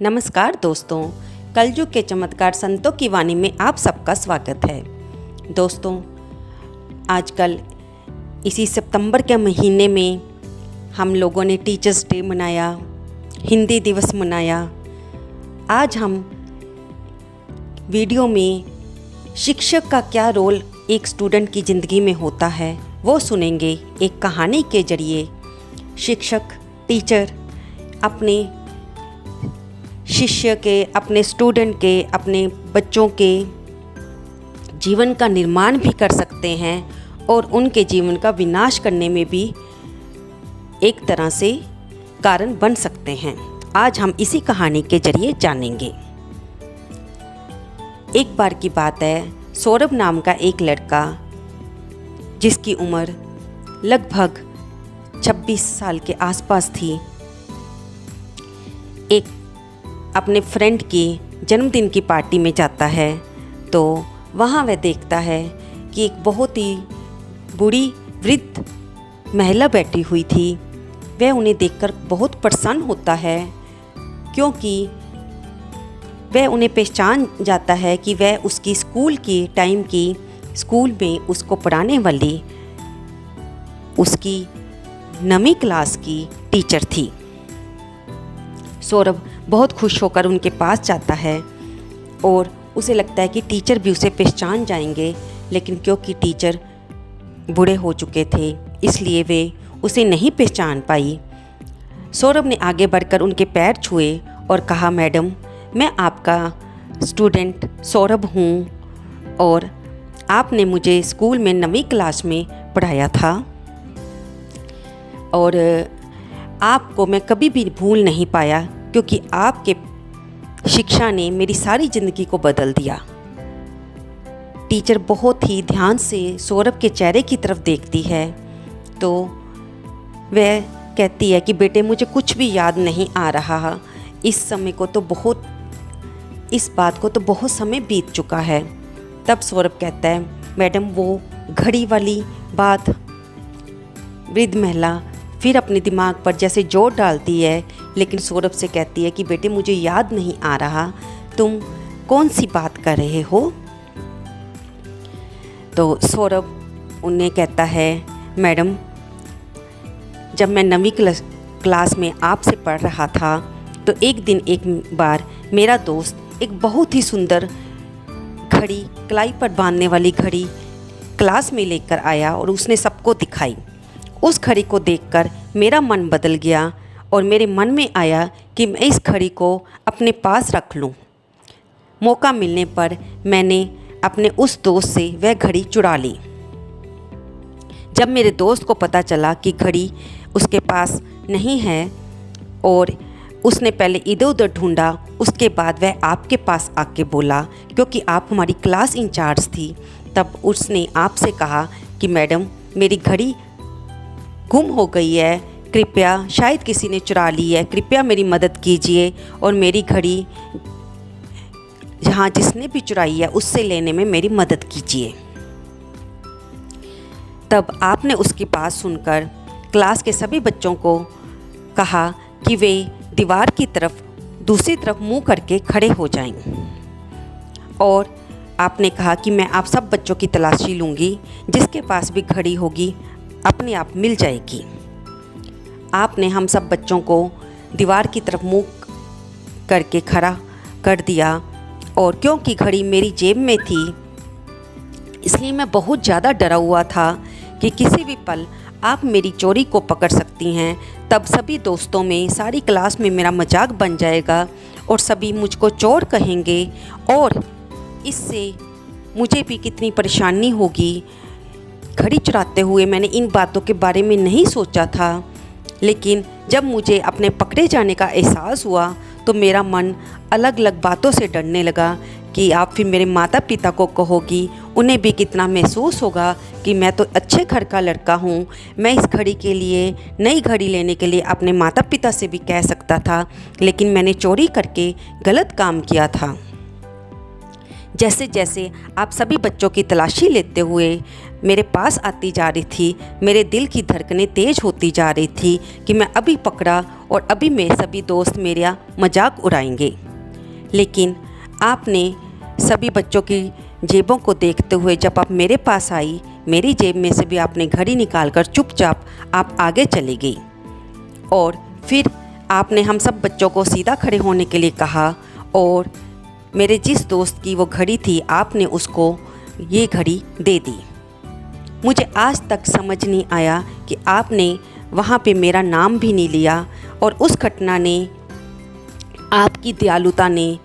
नमस्कार दोस्तों, कलयुग के चमत्कार संतों की वाणी में आप सबका स्वागत है। दोस्तों, आजकल इसी सितंबर के महीने में हम लोगों ने टीचर्स डे मनाया, हिंदी दिवस मनाया। आज हम वीडियो में शिक्षक का क्या रोल एक स्टूडेंट की ज़िंदगी में होता है वो सुनेंगे। एक कहानी के जरिए शिक्षक, टीचर अपने शिष्य के, अपने स्टूडेंट के, अपने बच्चों के जीवन का निर्माण भी कर सकते हैं और उनके जीवन का विनाश करने में भी एक तरह से कारण बन सकते हैं। आज हम इसी कहानी के जरिए जानेंगे। एक बार की बात है, सौरभ नाम का एक लड़का जिसकी उम्र लगभग 26 साल के आसपास थी, एक अपने फ्रेंड की जन्मदिन की पार्टी में जाता है। तो वहाँ वह देखता है कि एक बहुत ही बूढ़ी वृद्ध महिला बैठी हुई थी। वह उन्हें देखकर बहुत प्रसन्न होता है क्योंकि वह उन्हें पहचान जाता है कि वह उसकी स्कूल की टाइम की, स्कूल में उसको पढ़ाने वाली उसकी 9वीं क्लास की टीचर थी। सौरभ बहुत खुश होकर उनके पास जाता है और उसे लगता है कि टीचर भी उसे पहचान जाएंगे, लेकिन क्योंकि टीचर बूढ़े हो चुके थे इसलिए वे उसे नहीं पहचान पाई। सौरभ ने आगे बढ़कर उनके पैर छुए और कहा, मैडम, मैं आपका स्टूडेंट सौरभ हूँ और आपने मुझे स्कूल में 9वीं क्लास में पढ़ाया था और आपको मैं कभी भी भूल नहीं पाया क्योंकि आपके शिक्षा ने मेरी सारी ज़िंदगी को बदल दिया। टीचर बहुत ही ध्यान से सौरभ के चेहरे की तरफ देखती है तो वह कहती है कि बेटे, मुझे कुछ भी याद नहीं आ रहा। इस बात को तो बहुत समय बीत चुका है। तब सौरभ कहता है, मैडम, वो घड़ी वाली बात। वृद्ध महिला फिर अपने दिमाग पर जैसे जोर डालती है, लेकिन सौरभ से कहती है कि बेटे, मुझे याद नहीं आ रहा, तुम कौन सी बात कर रहे हो। तो सौरभ उन्हें कहता है, मैडम, जब मैं 9वीं क्लास में आपसे पढ़ रहा था तो एक बार मेरा दोस्त एक बहुत ही सुंदर घड़ी, कलाई पर बांधने वाली घड़ी क्लास में लेकर आया और उसने सबको दिखाई। उस घड़ी को देखकर मेरा मन बदल गया और मेरे मन में आया कि मैं इस घड़ी को अपने पास रख लूं। मौका मिलने पर मैंने अपने उस दोस्त से वह घड़ी चुरा ली। जब मेरे दोस्त को पता चला कि घड़ी उसके पास नहीं है और उसने पहले इधर उधर ढूंढा, उसके बाद वह आपके पास आके बोला, क्योंकि आप हमारी क्लास इंचार्ज थी, तब उसने आपसे कहा कि मैडम, मेरी घड़ी गुम हो गई है, कृपया, शायद किसी ने चुरा ली है, कृपया मेरी मदद कीजिए और मेरी घड़ी जहाँ जिसने भी चुराई है उससे लेने में मेरी मदद कीजिए। तब आपने उसकी बात सुनकर क्लास के सभी बच्चों को कहा कि वे दीवार की तरफ, दूसरी तरफ मुंह करके खड़े हो जाएं और आपने कहा कि मैं आप सब बच्चों की तलाशी लूँगी, जिसके पास भी घड़ी होगी अपने आप मिल जाएगी। आपने हम सब बच्चों को दीवार की तरफ मुंह करके खड़ा कर दिया और क्योंकि घड़ी मेरी जेब में थी इसलिए मैं बहुत ज़्यादा डरा हुआ था कि किसी भी पल आप मेरी चोरी को पकड़ सकती हैं। तब सभी दोस्तों में, सारी क्लास में मेरा मजाक बन जाएगा और सभी मुझको चोर कहेंगे और इससे मुझे भी कितनी परेशानी होगी। घड़ी चुराते हुए मैंने इन बातों के बारे में नहीं सोचा था, लेकिन जब मुझे अपने पकड़े जाने का एहसास हुआ तो मेरा मन अलग अलग बातों से डरने लगा कि आप फिर मेरे माता पिता को कहोगी, उन्हें भी कितना महसूस होगा कि मैं तो अच्छे घर का लड़का हूँ। मैं इस घड़ी के लिए, नई घड़ी लेने के लिए अपने माता पिता से भी कह सकता था, लेकिन मैंने चोरी करके गलत काम किया था। जैसे जैसे आप सभी बच्चों की तलाशी लेते हुए मेरे पास आती जा रही थी, मेरे दिल की धड़कनें तेज़ होती जा रही थी कि मैं अभी पकड़ा और अभी मेरे सभी दोस्त मेरा मजाक उड़ाएंगे। लेकिन आपने सभी बच्चों की जेबों को देखते हुए जब आप मेरे पास आई, मेरी जेब में से भी आपने घड़ी निकालकर चुपचाप आप आगे चली गई और फिर आपने हम सब बच्चों को सीधा खड़े होने के लिए कहा और मेरे जिस दोस्त की वो घड़ी थी आपने उसको ये घड़ी दे दी। मुझे आज तक समझ नहीं आया कि आपने वहाँ पे मेरा नाम भी नहीं लिया और उस घटना ने, आपकी दयालुता ने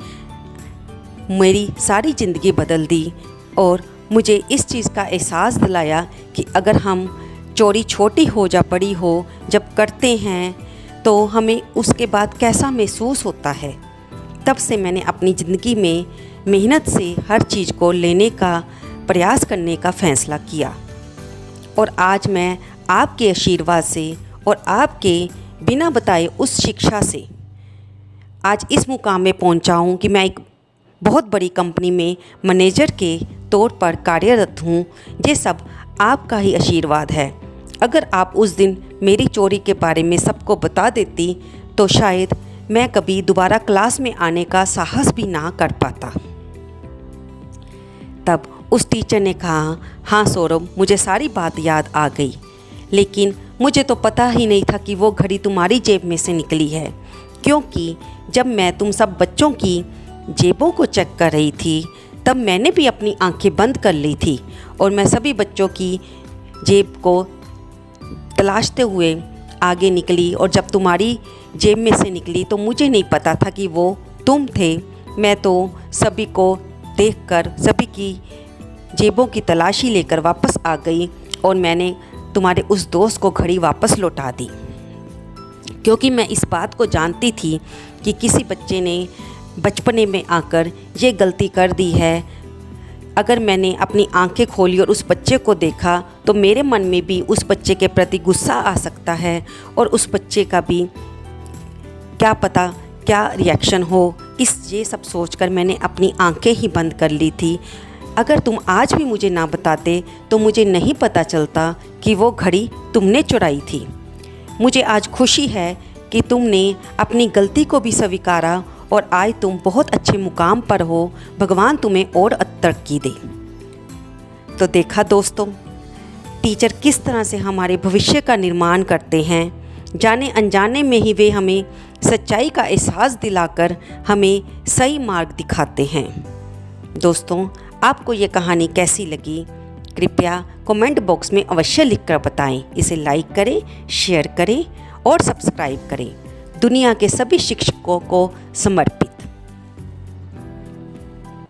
मेरी सारी ज़िंदगी बदल दी और मुझे इस चीज़ का एहसास दिलाया कि अगर हम चोरी छोटी हो या बड़ी हो जब करते हैं तो हमें उसके बाद कैसा महसूस होता है। तब से मैंने अपनी ज़िंदगी में मेहनत से हर चीज़ को लेने का प्रयास करने का फ़ैसला किया और आज मैं आपके आशीर्वाद से और आपके बिना बताए उस शिक्षा से आज इस मुकाम में पहुंचा हूं कि मैं एक बहुत बड़ी कंपनी में मैनेजर के तौर पर कार्यरत हूं। ये सब आपका ही आशीर्वाद है। अगर आप उस दिन मेरी चोरी के बारे में सबको बता देती तो शायद मैं कभी दोबारा क्लास में आने का साहस भी ना कर पाता। तब उस टीचर ने कहा, हाँ सौरभ, मुझे सारी बात याद आ गई, लेकिन मुझे तो पता ही नहीं था कि वो घड़ी तुम्हारी जेब में से निकली है, क्योंकि जब मैं तुम सब बच्चों की जेबों को चेक कर रही थी तब मैंने भी अपनी आंखें बंद कर ली थी और मैं सभी बच्चों की जेब को तलाशते हुए आगे निकली और जब तुम्हारी जेब में से निकली तो मुझे नहीं पता था कि वो तुम थे। मैं तो सभी को देखकर सभी की जेबों की तलाशी लेकर वापस आ गई और मैंने तुम्हारे उस दोस्त को घड़ी वापस लौटा दी, क्योंकि मैं इस बात को जानती थी कि किसी बच्चे ने बचपने में आकर ये गलती कर दी है। अगर मैंने अपनी आंखें खोली और उस बच्चे को देखा तो मेरे मन में भी उस बच्चे के प्रति गुस्सा आ सकता है और उस बच्चे का भी क्या पता क्या रिएक्शन हो। ये सब सोचकर मैंने अपनी आंखें ही बंद कर ली थी। अगर तुम आज भी मुझे ना बताते तो मुझे नहीं पता चलता कि वो घड़ी तुमने चुराई थी। मुझे आज खुशी है कि तुमने अपनी गलती को भी स्वीकारा और आज तुम बहुत अच्छे मुकाम पर हो। भगवान तुम्हें और तरक्की दे। तो देखा दोस्तों, टीचर किस तरह से हमारे भविष्य का निर्माण करते हैं। जाने अनजाने में ही वे हमें सच्चाई का एहसास दिलाकर हमें सही मार्ग दिखाते हैं। दोस्तों, आपको ये कहानी कैसी लगी कृपया कमेंट बॉक्स में अवश्य लिखकर बताएं। इसे लाइक करें, शेयर करें और सब्सक्राइब करें। दुनिया के सभी शिक्षकों को समर्पित।